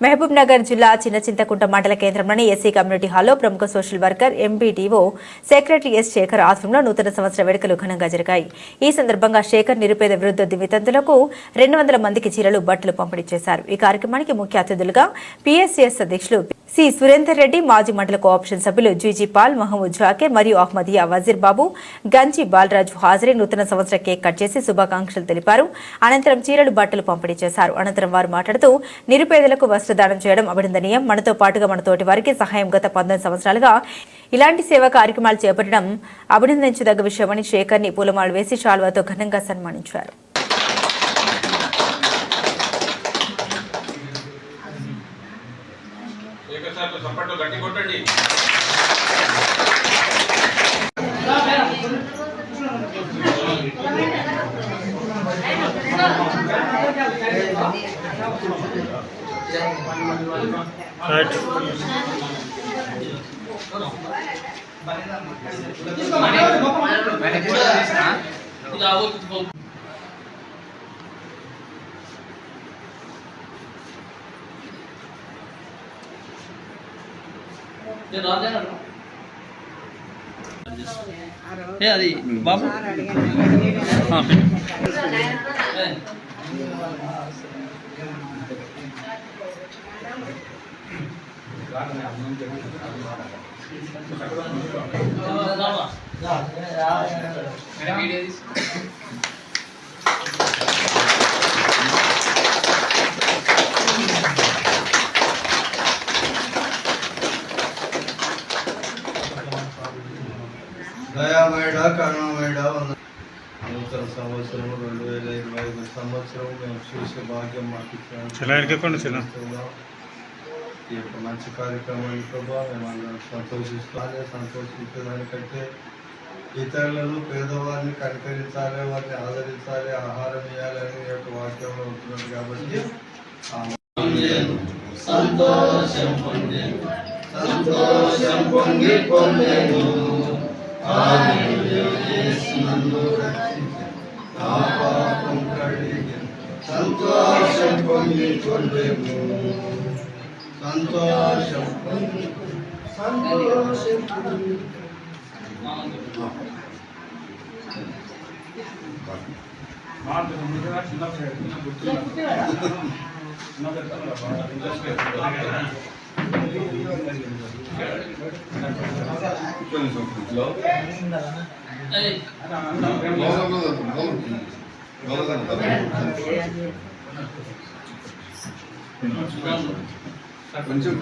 మహబూబ్ నగర్ జిల్లా చిన్నచింతకుంట మండల కేంద్రంలోని ఎస్సీ కమ్యూనిటీ హాల్లో ప్రముఖ social worker MPDO secretary S Shekhar ఆధ్వర్యంలో నూతన సంవత్సర వేడుకలు ఘనంగా జరిగాయి. ఈ సందర్భంగా శేఖర్ నిరుపేద విరుద్ధ వితంతులకు 200 మందికి చీరలు, బట్టలు పంపిణీ చేశారు. ఈ కార్యక్రమానికి ముఖ్య అతిథులుగా పీఎస్సీఎస్ అధ్యక్షులు సి సురేందర్ రెడ్డి, మాజీ మండల కోఆప్షన్ సభ్యులు జీజీ పాల్, మహమూద్ జాకీర్ మరియు అహ్మదియా వజీర్ బాబు, గంజి బాలరాజు హాజరై నూతన సంవత్సర కేక్ కట్ చేసి శుభాకాంక్షలు తెలిపారు. అనంతరం చీరలు, బట్టలు పంపిణీ చేశారు. అనంతరం వారు మాట్లాడుతూ నిరుపేదలకు వస్త్రదానం చేయడం అభినందనీయం. మనతో పాటుగా మన తోటి వారికి సహాయం గత 19 సంవత్సరాలుగా ఇలాంటి సేవా కార్యక్రమాలు చేపట్టడం అభినందించదగ్గ విషయమని శేఖర్ ని పూలమాలు వేసి శాల్వాతో ఘనంగా సన్మానించారు. అది బాబు దయామేడ కరుణామేడ నూతన సంవత్సరం 2025 సంవత్సరం మేము చూసే భాగ్యం మాకు ఈ యొక్క మంచి కార్యక్రమాన్ని ప్రభావ మేమందరం సంతోషించేదానికంటే ఇతరులను పేదవారిని కనికరించాలి, వారిని ఆదరించాలి, ఆహారం ఇవ్వాలని ఈ యొక్క వాక్యంలో ఉంటున్నది కాబట్టి సంతోషం పొంగి పొందేను సంతోషం పొంగి పొందేను సంతోషం కొంచెం